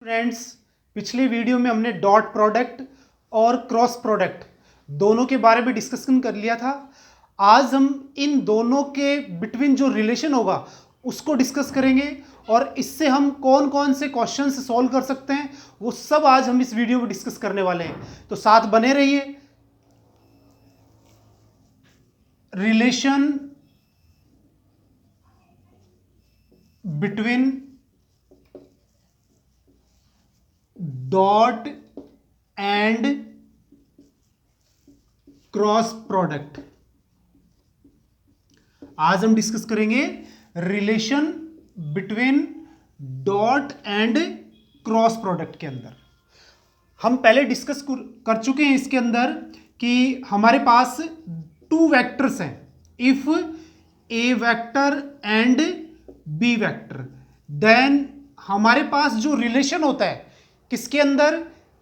Friends, पिछले video में हमने डॉट प्रोडक्ट और क्रॉस प्रोडक्ट दोनों के बारे में डिस्कशन कर लिया था। आज हम इन दोनों के बिटवीन जो रिलेशन होगा उसको डिस्कस करेंगे और इससे हम कौन कौन से क्वेश्चंस सॉल्व कर सकते हैं वो सब आज हम इस वीडियो में डिस्कस करने वाले हैं। तो साथ बने रहिए। Relation between dot and cross product. आज हम डिस्कस करेंगे relation between dot and cross product के अंदर। हम पहले डिस्कस कर चुके हैं इसके अंदर कि हमारे पास टू वेक्टर्स हैं, if A vector and B vector, then हमारे पास जो रिलेशन होता है किसके अंदर,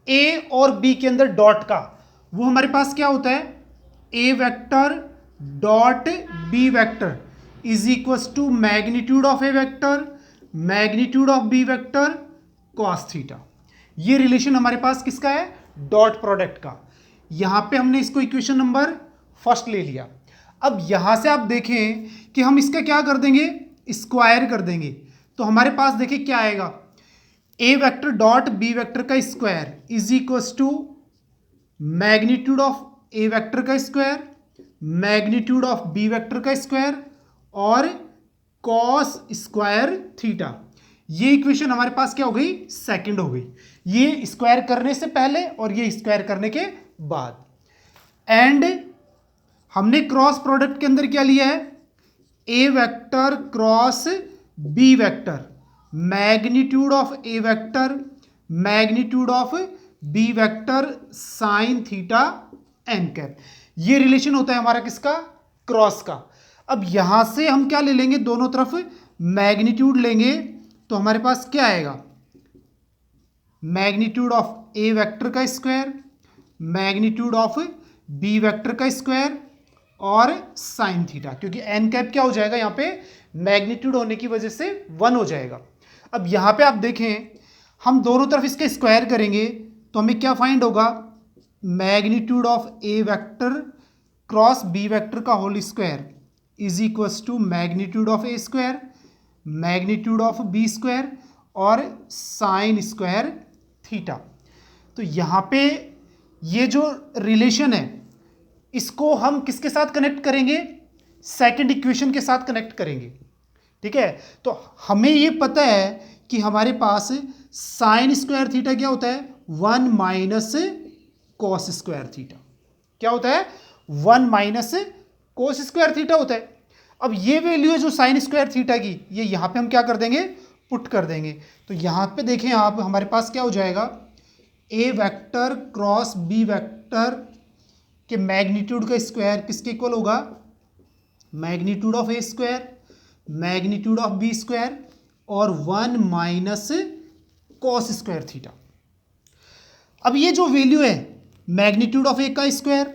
ए और बी के अंदर डॉट का, वो हमारे पास क्या होता है, A vector dot B vector is equal to magnitude of A vector magnitude of B vector cos theta. ये रिलेशन हमारे पास किसका है, डॉट प्रोडक्ट का। यहां पे हमने इसको इक्वेशन नंबर फर्स्ट ले लिया। अब यहां से आप देखें कि हम इसका क्या कर देंगे, स्क्वायर कर देंगे। तो हमारे पास देखिए क्या आएगा, A vector dot B vector का square is equal to magnitude of A vector का square magnitude of B vector का स्क्वायर और कॉस स्क्वायर थीटा। ये इक्वेशन हमारे पास क्या हो गई, सेकंड हो गई। ये स्क्वायर करने से पहले और ये स्क्वायर करने के बाद। एंड हमने क्रॉस प्रोडक्ट के अंदर क्या लिया है, A vector cross B vector magnitude of A vector magnitude of B vector sine theta N cap. ये रिलेशन होता है हमारा किसका, क्रॉस का। अब यहां से हम क्या ले लेंगे, दोनों तरफ मैग्नीट्यूड लेंगे तो हमारे पास क्या आएगा, मैग्नीट्यूड ऑफ ए वेक्टर का square magnitude of B vector का स्क्वायर और साइन थीटा, क्योंकि एन कैप क्या हो जाएगा यहां पे, मैग्नीट्यूड होने की वजह से 1 हो जाएगा। अब यहां पे आप देखें, हम दोनों तरफ इसके स्क्वायर करेंगे तो हमें क्या फाइंड होगा, magnitude of A vector cross B vector का whole square is equal to magnitude of A square magnitude of B square और साइन स्क्वायर थीटा। तो यहां पे ये जो रिलेशन है इसको हम किसके साथ कनेक्ट करेंगे, सेकंड इक्वेशन के साथ कनेक्ट करेंगे। ठीक है, तो हमें ये पता है कि हमारे पास साइन स्क्वायर थीटा क्या होता है, 1 माइनस कॉस स्क्वायर थीटा। क्या होता है, 1 माइनस कोस स्क्वायर थीटा होता है। अब ये वैल्यू है जो साइन स्क्वायर थीटा की, ये यहां पे हम क्या कर देंगे, पुट कर देंगे। तो यहां पे देखें आप, हमारे पास क्या हो जाएगा, A vector cross B vector के मैग्नीट्यूड का स्क्वायर किसके इक्वल होगा, magnitude of A square magnitude of B square और 1 माइनस कॉस स्क्वायर थीटा। अब ये जो वैल्यू है मैग्नीट्यूड ऑफ ए का square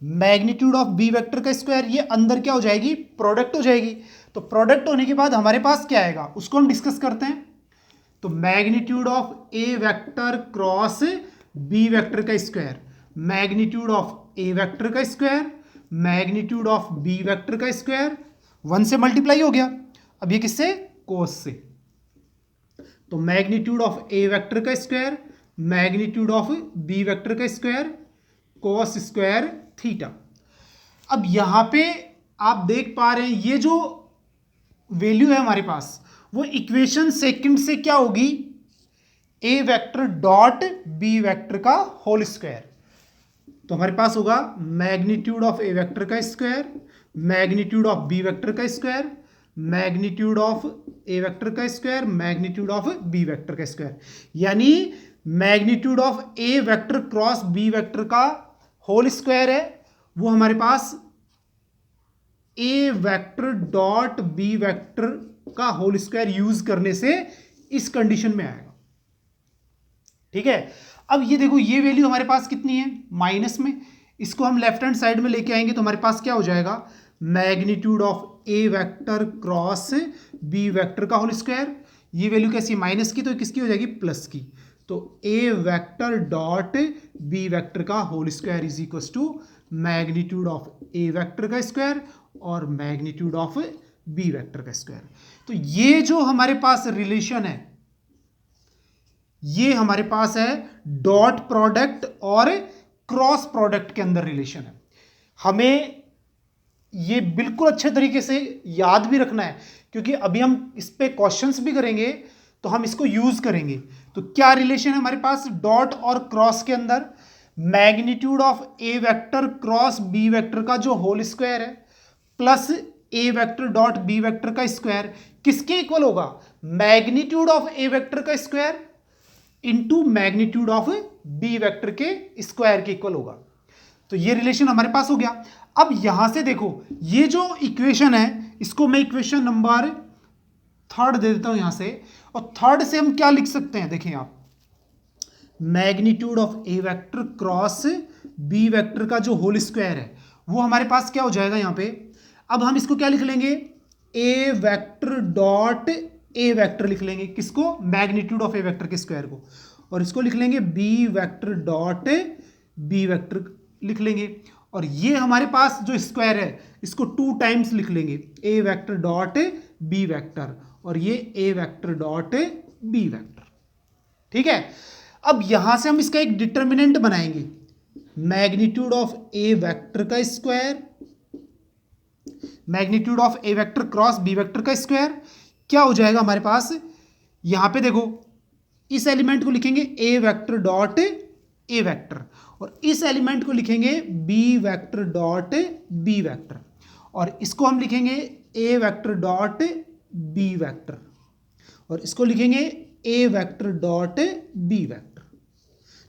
magnitude of B vector का स्क्वायर, ये अंदर क्या हो जाएगी, प्रोडक्ट हो जाएगी। तो प्रोडक्ट होने के बाद हमारे पास क्या आएगा उसको हम डिस्कस करते हैं। तो magnitude of A vector cross B vector का square magnitude of A vector का square magnitude of B vector का स्क्वायर 1 से मल्टीप्लाई हो गया। अब ये किससे, कोस से। तो मैग्नीट्यूड ऑफ ए वेक्टर का square magnitude of B vector का स्क्वायर कोस स्क्वायर थीटा। अब यहां पे आप देख पा रहे हैं ये जो वैल्यू है हमारे पास वो इक्वेशन सेकंड से क्या होगी, A vector dot B vector का होल स्क्वायर। तो हमारे पास होगा मैग्नीट्यूड ऑफ ए वेक्टर का square magnitude of B vector का square magnitude of A vector का square magnitude of B vector का स्क्वायर, यानी magnitude of A vector cross B vector का होल स्क्वायर है वो हमारे पास A vector dot B vector का होल स्क्वायर यूज करने से इस कंडीशन में आएगा। ठीक है, अब ये देखो ये वैल्यू हमारे पास कितनी है, माइनस में। इसको हम लेफ्ट हैंड साइड में लेके आएंगे तो हमारे पास क्या हो जाएगा, magnitude of A vector cross B vector का होल स्क्वायर, ये वैल्यू कैसी है माइनस की, तो किसकी हो जाएगी प्लस की। तो A vector dot B vector का whole square is equal to magnitude of A vector का स्क्वायर और मैग्नीट्यूड ऑफ बी वेक्टर का स्क्वायर। तो ये जो हमारे पास रिलेशन है, ये हमारे पास है डॉट प्रोडक्ट और क्रॉस प्रोडक्ट के अंदर रिलेशन है। हमें ये बिल्कुल अच्छे तरीके से याद भी रखना है, क्योंकि अभी हम इस पे क्वेश्चंस भी करेंगे तो हम इसको यूज करेंगे। तो क्या रिलेशन है हमारे पास डॉट और क्रॉस के अंदर, magnitude of A vector cross B vector का जो होल स्क्वायर है plus A vector dot B vector का स्क्वायर किसके इक्वल होगा, मैग्नीट्यूड ऑफ ए वेक्टर का square into magnitude of B vector के स्क्वायर के इक्वल होगा। तो ये रिलेशन हमारे पास हो गया। अब यहां से देखो, ये जो इक्वेशन है इसको मैं इक्वेशन नंबर 3 दे देता हूं यहां से, और 3 से हम क्या लिख सकते हैं, देखें आप, magnitude of A vector cross B vector का जो होल स्क्वायर है वो हमारे पास क्या हो जाएगा यहां पे। अब हम इसको क्या लिख लेंगे, A vector dot A vector लिख लेंगे, किसको, मैग्नीट्यूड ऑफ ए वेक्टर के स्क्वायर को, और इसको लिख लेंगे B vector dot B vector लिख लेंगे, और ये हमारे पास जो स्क्वायर है इसको 2 टाइम्स लिख लेंगे, A vector dot B vector और ये ए वेक्टर डॉट बी वेक्टर। ठीक है, अब यहां से हम इसका एक डिटर्मिनेंट बनाएंगे, मैग्नीट्यूड ऑफ ए वेक्टर का square, magnitude of A vector cross B vector का स्क्वायर क्या हो जाएगा हमारे पास। यहां पे देखो, इस एलिमेंट को लिखेंगे A vector dot A vector और इस एलिमेंट को लिखेंगे B vector dot B vector, और इसको हम लिखेंगे A vector dot B vector और इसको लिखेंगे A vector dot B vector.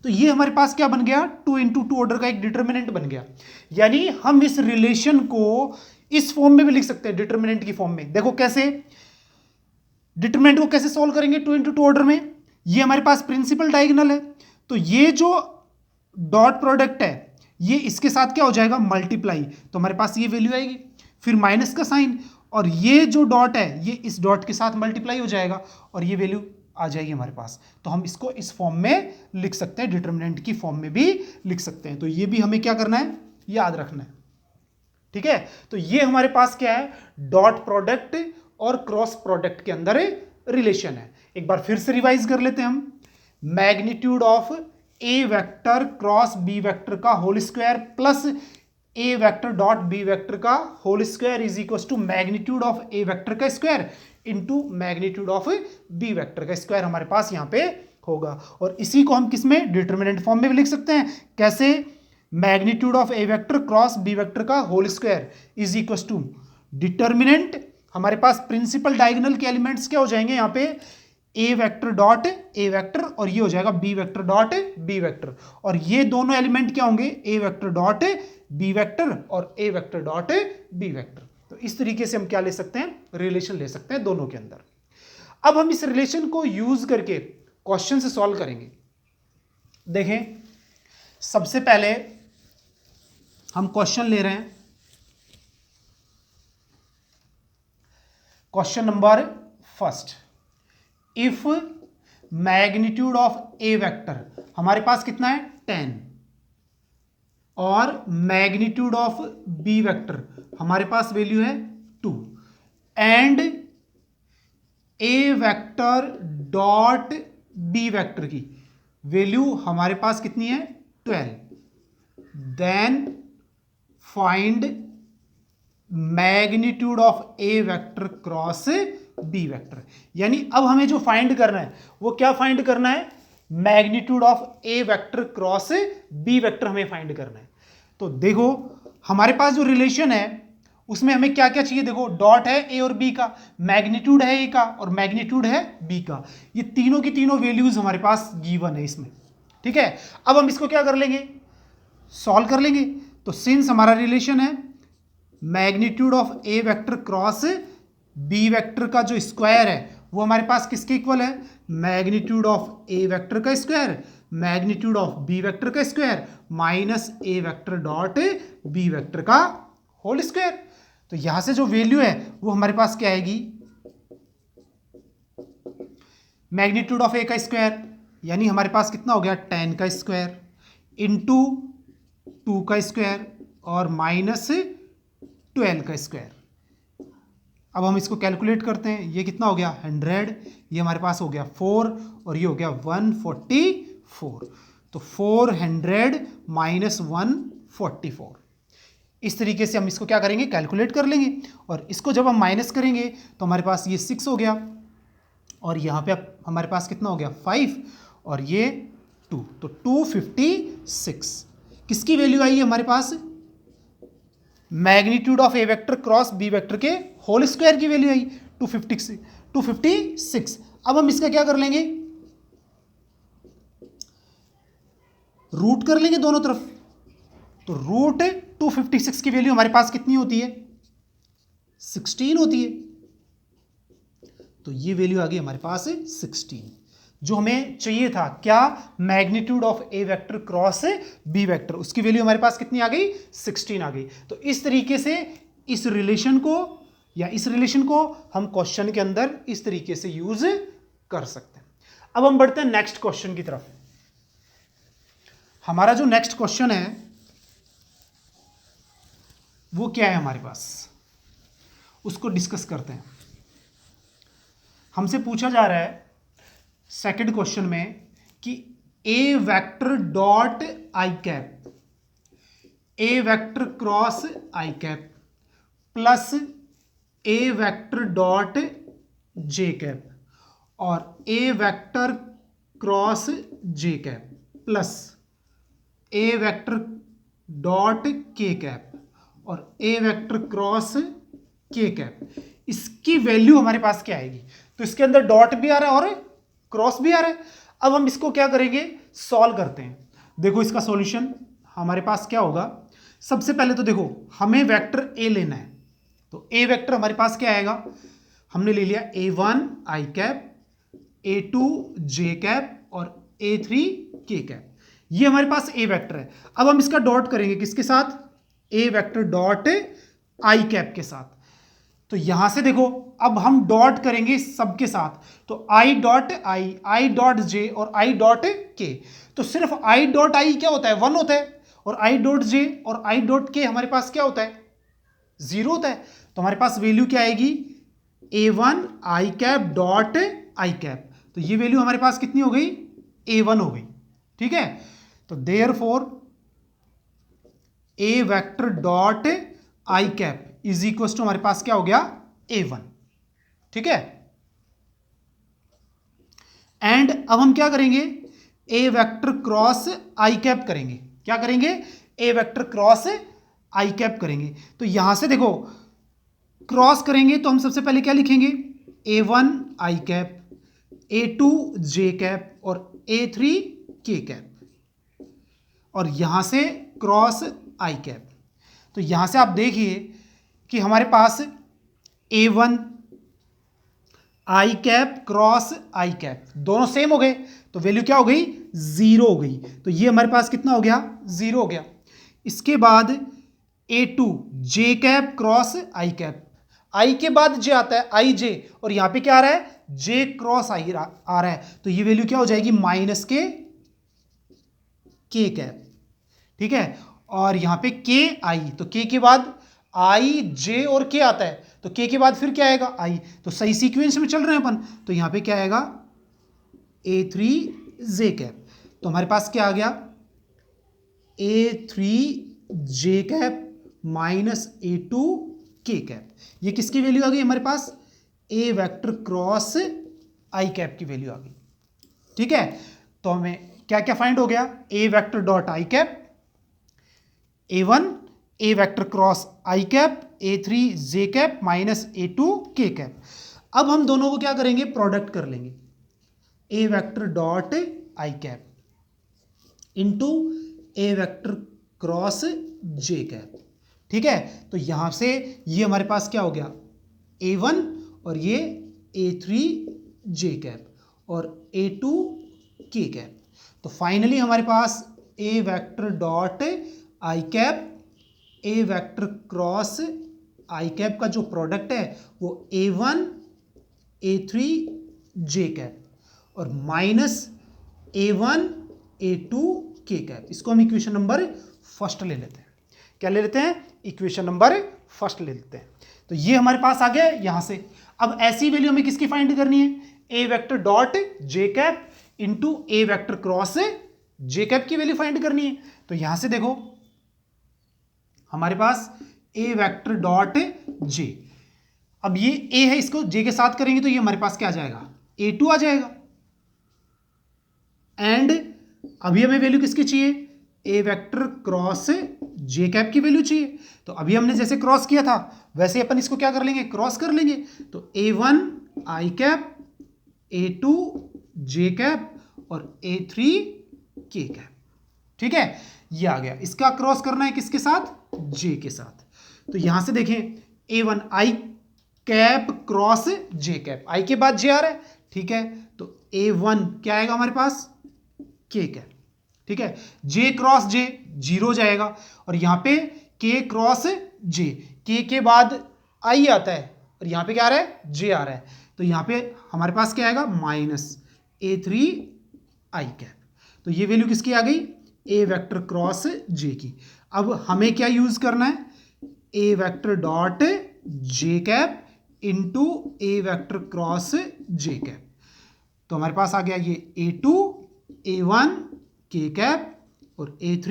तो ये हमारे पास क्या बन गया, 2 इंटू 2 ऑर्डर का एक डिटर्मिनेंट बन गया। यानी हम इस रिलेशन को इस फॉर्म में भी लिख सकते हैं, डिटर्मिनेंट की फॉर्म में। देखो कैसे, डिटर्मिनेंट को कैसे सॉल्व करेंगे 2 इंटू 2 ऑर्डर में। ये हमारे पास प्रिंसिपल डायगोनल है, तो ये जो डॉट प्रोडक्ट है ये इसके साथ क्या हो जाएगा, मल्टीप्लाई, तो हमारे पास ये वैल्यू आएगी, फिर माइनस का साइन, और ये जो डॉट है ये इस डॉट के साथ मल्टीप्लाई हो जाएगा और ये वैल्यू आ जाएगी हमारे पास। तो हम इसको इस फॉर्म में लिख सकते हैं, डिटर्मिनेंट की फॉर्म में भी लिख सकते हैं। तो ये भी हमें क्या करना है, याद रखना है। ठीक है, तो ये हमारे पास क्या है, डॉट प्रोडक्ट और क्रॉस प्रोडक्ट के अंदर रिलेशन है। एक बार फिर से रिवाइज कर लेते हैं हम, magnitude of A vector cross B vector का whole square plus A vector dot B vector का whole square is equal to magnitude of A vector का square into magnitude of B vector का square हमारे पास यहां पे होगा। और इसी को हम किसमें, डिटर्मिनेंट फॉर्म में भी लिख सकते हैं। कैसे, magnitude of A vector cross B vector का whole square is equal to determinant, हमारे पास प्रिंसिपल डायगोनल के एलिमेंट्स क्या हो जाएंगे यहाँ पे, A vector dot A vector और ये हो जाएगा B vector dot B vector, और ये दोनों एलिमेंट क्या होंगे, A vector dot B vector और A vector dot B vector. तो इस तरीके से हम क्या ले सकते हैं, रिलेशन ले सकते हैं दोनों के अंदर। अब हम इस रिलेशन को यूज करके क्वेश्चन से सॉल्व करेंगे। देखें, सबसे पहले हम क्वेश्चन ले रहे हैं, question number first, if magnitude of A vector हमारे पास कितना है 10 और मैग्नीट्यूड ऑफ बी वेक्टर हमारे पास वैल्यू है 2 and A vector dot B vector की वैल्यू हमारे पास कितनी है 12, then find magnitude of A vector cross B vector. यानी अब हमें जो फाइंड करना है वो क्या फाइंड करना है, magnitude of A vector cross B vector हमें फाइंड करना है। तो देखो हमारे पास जो रिलेशन है उसमें हमें क्या क्या चाहिए, देखो डॉट है ए और बी का, मैग्नीट्यूड है ए का और मैग्नीट्यूड है बी का, ये तीनों की तीनों वैल्यूज हमारे पास गिवन है इसमें। ठीक है, अब हम इसको क्या कर लेंगे, सॉल्व कर लेंगे। तो सिंस हमारा रिलेशन है magnitude of A vector cross B vector का जो स्क्वायर है वो हमारे पास किसके इक्वल है, मैग्नीट्यूड ऑफ ए वेक्टर का square magnitude of B vector का square minus A vector dot B vector का होल स्क्वायर। तो यहां से जो वैल्यू है वो हमारे पास क्या आएगी, मैग्नीट्यूड ऑफ ए का स्क्वायर यानी हमारे पास कितना हो गया 10 का स्क्वायर इंटू 2 का स्क्वायर और माइनस 12 का स्क्वायर। अब हम इसको कैलकुलेट करते हैं, ये कितना हो गया 100, ये हमारे पास हो गया 4 और ये हो गया 144। तो 400 माइनस 144, इस तरीके से हम इसको क्या करेंगे कैलकुलेट कर लेंगे। और इसको जब हम माइनस करेंगे तो हमारे पास ये 6 हो गया और यहाँ पे अब हमारे पास कितना हो गया 5 और ये 2, तो 256 किसकी वैल्यू आई है हमारे पास, magnitude of A vector cross B vector के होल स्क्वायर की वैल्यू आई 256। अब हम इसका क्या कर लेंगे, रूट कर लेंगे दोनों तरफ। तो रूट 256 की वैल्यू हमारे पास कितनी होती है 16 होती है। तो ये वैल्यू आ गई हमारे पास 16, जो हमें चाहिए था क्या, magnitude of A vector cross B vector, उसकी वैल्यू हमारे पास कितनी आ गई 16 आ गई। तो इस तरीके से इस रिलेशन को या इस रिलेशन को हम क्वेश्चन के अंदर इस तरीके से यूज कर सकते हैं। अब हम बढ़ते हैं नेक्स्ट क्वेश्चन की तरफ। हमारा जो नेक्स्ट क्वेश्चन है वो क्या है हमारे पास, उसको डिस्कस करते हैं। हमसे पूछा जा रहा है सेकंड क्वेश्चन में कि A vector dot I cap, A vector cross I cap plus A vector dot J cap और A vector cross J cap plus A vector dot K cap और A vector cross K cap, इसकी value हमारे पास क्या आएगी। तो इसके अंदर डॉट भी आ रहा है और क्रॉस भी आ रहा है। अब हम इसको क्या करेंगे, सॉल्व करते हैं। देखो इसका सॉल्यूशन हमारे पास क्या होगा, सबसे पहले तो देखो हमें वेक्टर ए लेना है। तो ए वेक्टर हमारे पास क्या आएगा, हमने ले लिया A1 आई कैप, A2 जे कैप और A3 के कैप, ये हमारे पास ए वेक्टर है। अब हम इसका डॉट करेंगे किसके साथ, ए वेक्टर डॉट आई कैप के साथ। तो यहां से देखो अब हम डॉट करेंगे सबके साथ, तो I dot I dot J और आई डॉट के। तो सिर्फ आई डॉट आई क्या होता है 1 होता है और आई डॉट जे और आई डॉट के हमारे पास क्या होता है 0 होता है। तो हमारे पास वैल्यू क्या आएगी A1 I cap dot I cap, तो ये वैल्यू हमारे पास कितनी हो गई A1 हो गई। ठीक है, तो therefore A vector dot I cap is equal to हमारे पास क्या हो गया A1। ठीक है, एंड अब हम क्या करेंगे, ए वेक्टर क्रॉस आई कैप करेंगे। क्या करेंगे, ए वेक्टर क्रॉस आई कैप करेंगे। तो यहां से देखो क्रॉस करेंगे तो हम सबसे पहले क्या लिखेंगे, A1 आई कैप, A2 जे कैप और A3 के कैप और यहां से क्रॉस आई कैप। तो यहां से आप देखिए कि हमारे पास A1 I cap cross I cap दोनों सेम हो गए, तो वैल्यू क्या हो गई 0 हो गई। तो ये हमारे पास कितना हो गया 0 हो गया। इसके बाद A2 J cap cross I cap, आई के बाद जे आता है आई जे और यहां पे क्या आ रहा है जे क्रॉस आई आ रहा है, तो ये वैल्यू क्या हो जाएगी माइनस के कैप। ठीक है, और यहां पे के आई, तो के के बाद आई जे और के आता है, तो के बाद फिर क्या आएगा आई, तो सही सीक्वेंस में चल रहे हैं अपन। तो यहां पे क्या आएगा A3 जे कैप, तो हमारे पास क्या आ गया A3 J cap minus A2 K cap. ये किसकी वैल्यू आ गई हमारे पास, A vector cross I cap की वैल्यू आ गई। ठीक है, तो हमें क्या क्या फाइंड हो गया, A vector dot I cap, A1 A vector cross I cap, A3 J cap minus A2 K cap. अब हम दोनों को क्या करेंगे, प्रोडक्ट कर लेंगे, A vector dot I cap into A vector cross J cap. ठीक है, तो यहां से ये हमारे पास क्या हो गया A1 और ये A3 जे कैप और A2 के कैप। तो फाइनली हमारे पास A vector dot I cap A vector cross I cap का जो प्रोडक्ट है वो A1 A3 जे कैप और minus A1 A2 K cap. इसको हम इक्वेशन नंबर फर्स्ट ले लेते हैं। क्या ले लेते हैं? इक्वेशन नंबर फर्स्ट ले लेते हैं। तो ये हमारे पास आ गया यहां से। अब ऐसी वैल्यू हमें किसकी फाइंड करनी है? A vector dot J cap into A vector cross J cap की वैल्यू फाइंड करनी है। तो यहां से देखो हमारे पास ए वेक्टर डॉट जे, अब ये ए है, इसको जे के साथ करेंगे तो ये हमारे पास क्या आ जाएगा? A2 आ जाएगा। एंड अभी हमें वैल्यू किसकी चाहिए? ए वेक्टर क्रॉस जे कैप की वैल्यू चाहिए। तो अभी हमने जैसे क्रॉस किया था वैसे अपन इसको क्या कर लेंगे? क्रॉस कर लेंगे। तो A1 आई कैप, A2 जे कैप और A3 के कैप। ठीक है, ये आ गया। इसका क्रॉस करना है किसके साथ? जे के साथ। तो यहां से देखें A1 आई कैप क्रॉस जे कैप, आई के बाद जे आ रहा है। ठीक है, तो A1 क्या आएगा हमारे पास? के कैप। ठीक है, जे क्रॉस जे 0 जाएगा और यहां पे के क्रॉस जे, के बाद आई आता है और यहां पे क्या आ रहा है? जे आ रहा है। तो यहां पे हमारे पास क्या आएगा? माइनस A3 आई कैप। तो ये वैल्यू किसकी आ गई? ए वेक्टर क्रॉस जे की। अब हमें क्या यूज करना है? A vector dot J cap into A vector cross J cap. तो हमारे पास आ गया ये A2 A1 के कैप और A3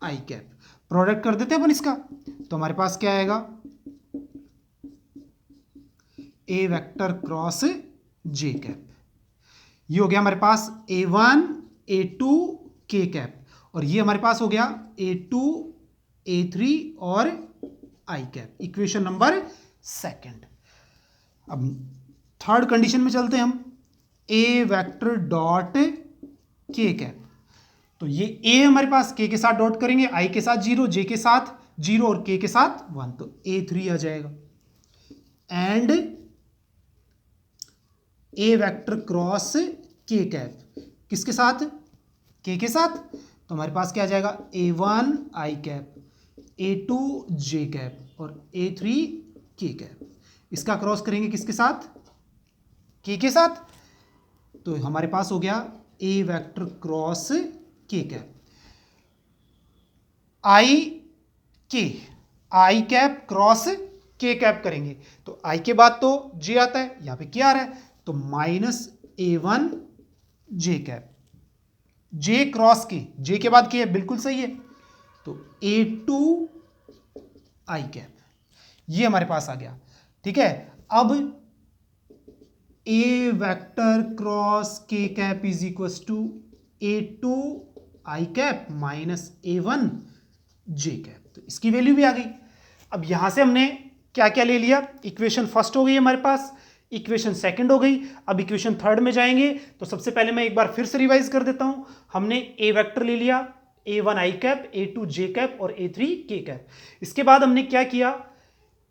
आई कैप। प्रोडक्ट कर देते हैं अपन इसका। तो हमारे पास क्या आएगा? A vector cross J cap. ये हो गया हमारे पास A1 A2 के कैप और ये हमारे पास हो गया A2 A3 और आई कैप। Equation number second. अब थर्ड कंडीशन में चलते हैं हम। ए वेक्टर डॉट के कैप। तो ये ए हमारे पास के साथ डॉट करेंगे, आई के साथ 0, जे के साथ 0 और के साथ 1, तो A3 आ जाएगा। And A vector cross K cap किसके साथ? के साथ। तो हमारे पास क्या आ जाएगा? A1 आई कैप, A2 जे कैप और A3 के कैप। इसका क्रॉस करेंगे किसके साथ? के साथ। तो हमारे पास हो गया A vector cross K cap. I cap cross K cap करेंगे तो आई के बाद तो जे आता है, यहां पे क्या आ रहा है? तो माइनस A1 जे कैप, जे क्रॉस के, जे के बाद के है, बिल्कुल सही है। तो A2 आई कैप ये हमारे पास आ गया। ठीक है, अब A vector cross K cap is equal to A2 I cap minus A1 J cap. तो इसकी वैल्यू भी आ गई। अब यहां से हमने क्या क्या ले लिया? इक्वेशन फर्स्ट हो गई हमारे पास, इक्वेशन सेकंड हो गई। अब इक्वेशन थर्ड में जाएंगे तो सबसे पहले मैं एक बार फिर से रिवाइज कर देता हूं। हमने ए वेक्टर ले लिया, A1 आई कैप, A2 जे कैप और A3 के कैप। इसके बाद हमने क्या किया?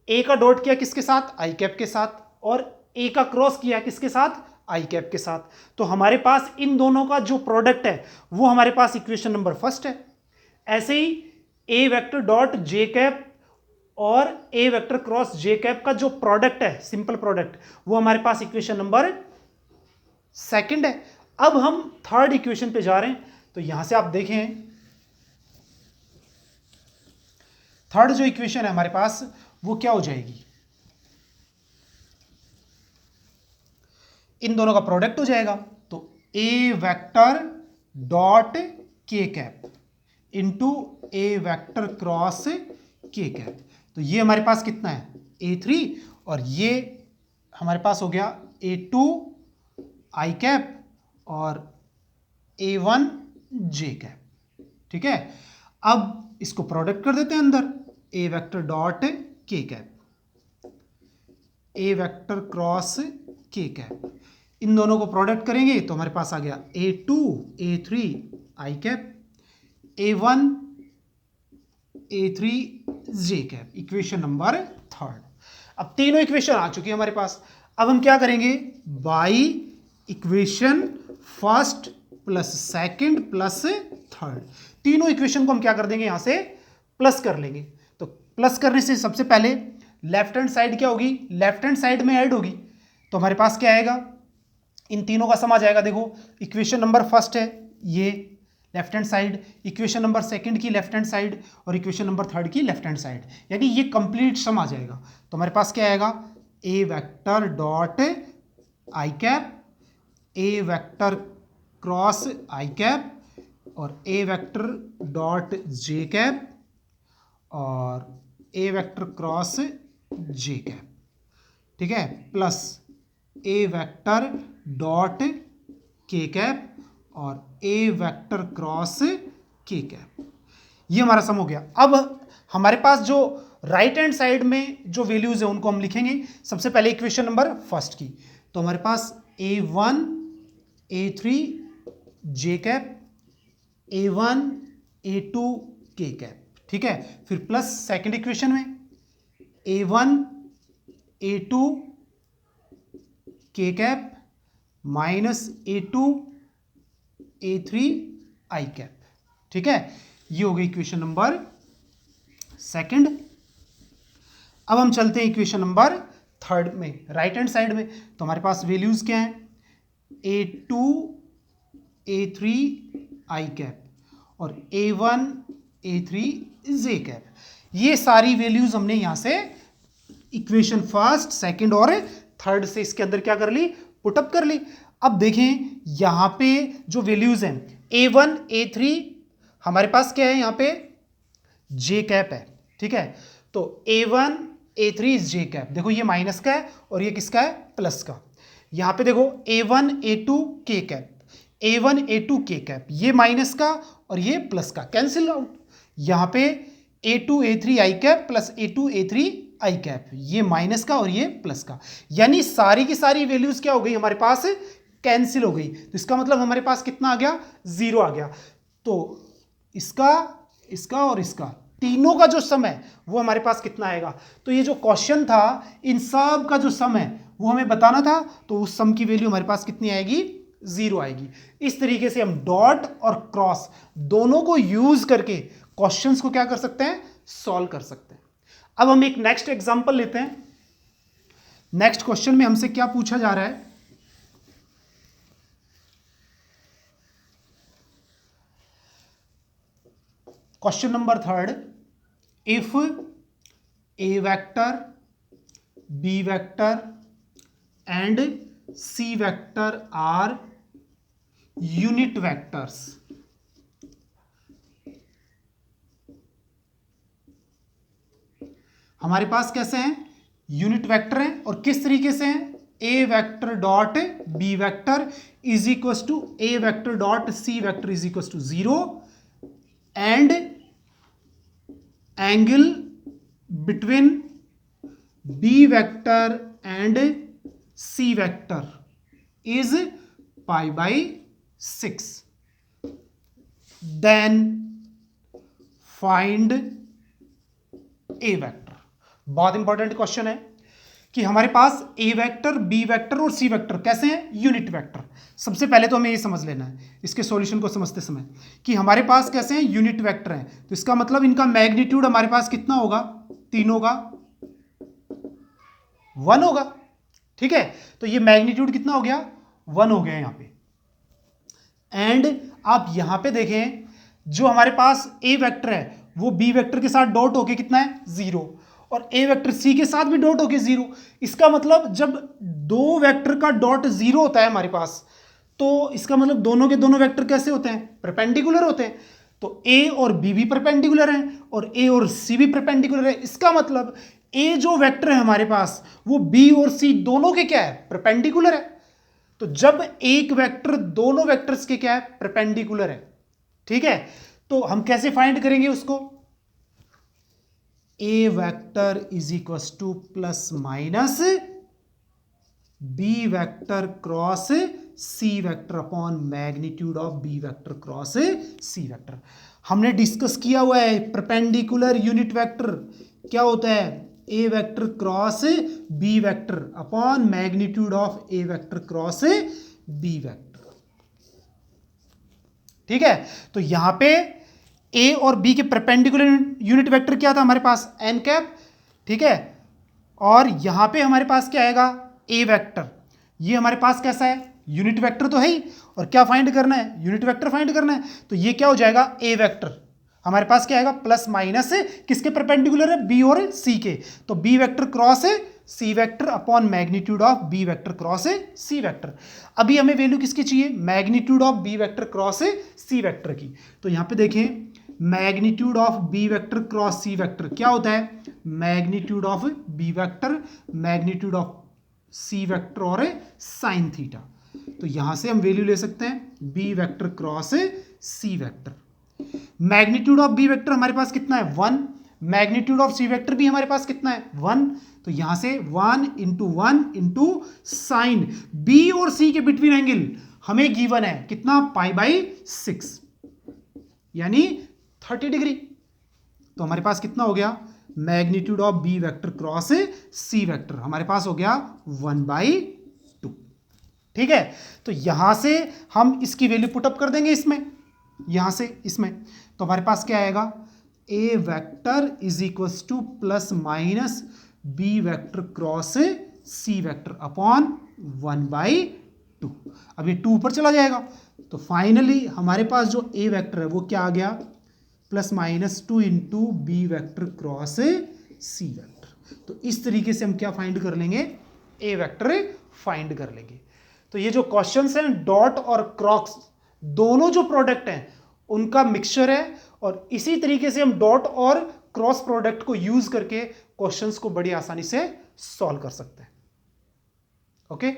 ए का डॉट किया किसके साथ? आई कैप के साथ, और ए का क्रॉस किया किसके साथ? आई कैप के साथ। तो हमारे पास इन दोनों का जो प्रोडक्ट है वो हमारे पास इक्वेशन नंबर फर्स्ट है। ऐसे ही ए वेक्टर डॉट जे कैप और A vector cross J cap का जो प्रोडक्ट है, सिंपल प्रोडक्ट, वो हमारे पास इक्वेशन नंबर सेकंड है। अब हम थर्ड इक्वेशन पे जा रहे हैं। तो यहां से आप देखें थर्ड जो इक्वेशन है हमारे पास वो क्या हो जाएगी? इन दोनों का प्रोडक्ट हो जाएगा। तो A vector dot K cap into A vector cross K cap. तो ये हमारे पास कितना है? A3 और ये हमारे पास हो गया A2 आई कैप और A1 जे कैप। ठीक है, अब इसको प्रोडक्ट कर देते हैं अंदर। ए vector dot K cap, A vector cross K cap, इन दोनों को प्रोडक्ट करेंगे तो हमारे पास आ गया A2 A3 आई cap, A1 A3 J cap. Equation number third. अब तीनों इक्वेशन आ चुकी है हमारे पास। अब हम क्या करेंगे? By equation first plus second plus third, तीनों इक्वेशन को हम क्या कर देंगे? यहां से प्लस कर लेंगे। तो प्लस करने से सबसे पहले लेफ्ट हैंड साइड क्या होगी? लेफ्ट हैंड साइड में ऐड होगी। तो हमारे पास क्या आएगा? इन तीनों का सम आ जाएगा। देखो इक्वेशन नंबर फर्स्ट है ये left hand side, equation number second की लेफ्ट हैंड साइड और इक्वेशन नंबर थर्ड की लेफ्ट हैंड साइड, यानी ये कंप्लीट सम आ जाएगा। तो हमारे पास क्या आएगा, A vector dot I cap, A vector cross I cap और A vector dot J cap और A vector cross J cap, ठीक है, plus A vector dot K cap और A vector cross K cap. ये हमारा सम हो गया। अब हमारे पास जो राइट हैंड साइड में जो वैल्यूज है उनको हम लिखेंगे। सबसे पहले इक्वेशन नंबर फर्स्ट की, तो हमारे पास a1 a3 J cap, a1 a2 K cap, ठीक है। फिर प्लस सेकंड इक्वेशन में a1 a2 K cap minus a2 a3 आई कैप, ठीक है। ये हो गई इक्वेशन नंबर सेकंड। अब हम चलते हैं इक्वेशन नंबर थर्ड में, राइट हैंड साइड में। तो हमारे पास वैल्यूज क्या हैं, a2 a3 आई कैप और a1 a3 जे कैप। ये सारी वैल्यूज हमने यहां से इक्वेशन फर्स्ट सेकंड और थर्ड से इसके अंदर क्या कर ली, पुटअप कर ली। अब देखें यहां पे जो वैल्यूज हैं a1 a3 हमारे पास क्या है, यहां पे जे कैप है, ठीक है। तो a1 a3 जे कैप, देखो ये माइनस का है और ये किसका है, प्लस का। यहां पे देखो a1 a2 K cap, a1 a2 K cap, ये माइनस का और ये प्लस का, कैंसिल आउट। यहां पे a2 a3 आई कैप प्लस a2 a3 आई कैप, ये माइनस का और ये प्लस का, यानी सारी की सारी वैल्यूज क्या हो गई हमारे पास, कैंसिल हो गई। तो इसका मतलब हमारे पास कितना आ गया, 0 आ गया। तो इसका, इसका और इसका तीनों का जो सम है वो हमारे पास कितना आएगा। तो ये जो क्वेश्चन था इन सब का जो सम है वो हमें बताना था, तो उस सम की वैल्यू हमारे पास कितनी आएगी, 0 आएगी। इस तरीके से हम डॉट और क्रॉस दोनों को यूज करके क्वेश्चंस को क्या कर सकते हैं, सॉल्व कर सकते हैं। अब हम एक नेक्स्ट एग्जांपल लेते हैं। नेक्स्ट क्वेश्चन में हमसे क्या पूछा जा रहा है, question number third, if A vector B vector and C vector are unit vectors, हमारे पास कैसे हैं, यूनिट वेक्टर हैं और किस तरीके से हैं, A vector dot B vector is equal to A vector dot C vector is equal to 0 and angle between B vector and C vector is π/6, then find A vector. बहुत important question है कि हमारे पास A vector B vector और C vector कैसे हैं, unit vector. सबसे पहले तो हमें ये समझ लेना है इसके सॉल्यूशन को समझते समय कि हमारे पास कैसे हैं, यूनिट वेक्टर हैं। तो इसका मतलब इनका मैग्नीट्यूड हमारे पास कितना होगा, तीनों का 1 होगा, ठीक है। तो ये मैग्नीट्यूड कितना हो गया, 1 हो गया यहां पे। एंड आप यहां पे देखें जो हमारे पास ए वेक्टर है वो बी वेक्टर के साथ डॉट होके कितना है, 0 और ए वेक्टर सी के साथ भी डॉट होके 0। इसका मतलब जब दो वेक्टर का डॉट 0 होता है हमारे पास, तो इसका मतलब दोनों के दोनों वेक्टर कैसे होते हैं, परपेंडिकुलर होते हैं। तो ए और बी भी परपेंडिकुलर हैं और ए और सी भी परपेंडिकुलर है। इसका मतलब ए जो वेक्टर है हमारे पास वो बी और सी दोनों के क्या है, परपेंडिकुलर है। तो जब एक वेक्टर दोनों वेक्टर्स के क्या है, परपेंडिकुलर है, ठीक है। तो हम कैसे फाइंड करेंगे उसको, A vector is equal to plus minus B vector cross C vector upon magnitude of B vector cross C vector. हमने डिस्कस किया हुआ है परपेंडिकुलर यूनिट वेक्टर क्या होता है, A vector cross B vector upon magnitude of A vector cross B vector, ठीक है। तो यहां पे ए और बी के परपेंडिकुलर यूनिट वेक्टर क्या था हमारे पास, एन कैप, ठीक है। और यहां पे हमारे पास क्या आएगा, ए वेक्टर, ये हमारे पास कैसा है, यूनिट वेक्टर तो है ही, और क्या फाइंड करना है, यूनिट वेक्टर फाइंड करना है। तो ये क्या हो जाएगा, ए वेक्टर हमारे पास क्या आएगा, प्लस माइनस किसके परपेंडिकुलर है, बी और सी के। तो B vector cross C vector upon magnitude of B vector cross C vector. अभी हमें वैल्यू किसकी चाहिए, magnitude of B vector cross C vector की। तो यहां पे देखें magnitude of B vector cross C vector क्या होता है, magnitude of B vector magnitude of C vector और साइन थीटा। तो यहां से हम वैल्यू ले सकते हैं B vector cross C vector. Magnitude of B vector हमारे पास कितना है, 1। मैग्नीट्यूड ऑफ सी वेक्टर भी हमारे पास कितना है, 1। तो यहां से 1 इंटू 1 इंटू साइन बी और सी के बिटवीन एंगल हमें गिवन है कितना, π/6 यानी 30 डिग्री। तो हमारे पास कितना हो गया, magnitude of B vector cross C vector हमारे पास हो गया 1/2। ठीक है, तो यहां से हम इसकी वैल्यू पुटअप कर देंगे इसमें, यहां से इसमें। तो हमारे पास क्या आएगा, A vector is equal to plus minus B vector cross C vector upon 1/2। अब ये 2 ऊपर चला जाएगा, तो फाइनली हमारे पास जो ए वेक्टर है वो क्या आ गया, plus minus 2 into B vector cross C vector. तो इस तरीके से हम क्या फाइंड कर लेंगे, ए वेक्टर फाइंड कर लेंगे। तो ये जो क्वेश्चंस हैं डॉट और क्रॉस दोनों जो प्रोडक्ट हैं उनका मिक्सचर है, और इसी तरीके से हम डॉट और क्रॉस प्रोडक्ट को यूज करके क्वेश्चंस को बड़ी आसानी से सॉल्व कर सकते हैं। ओके।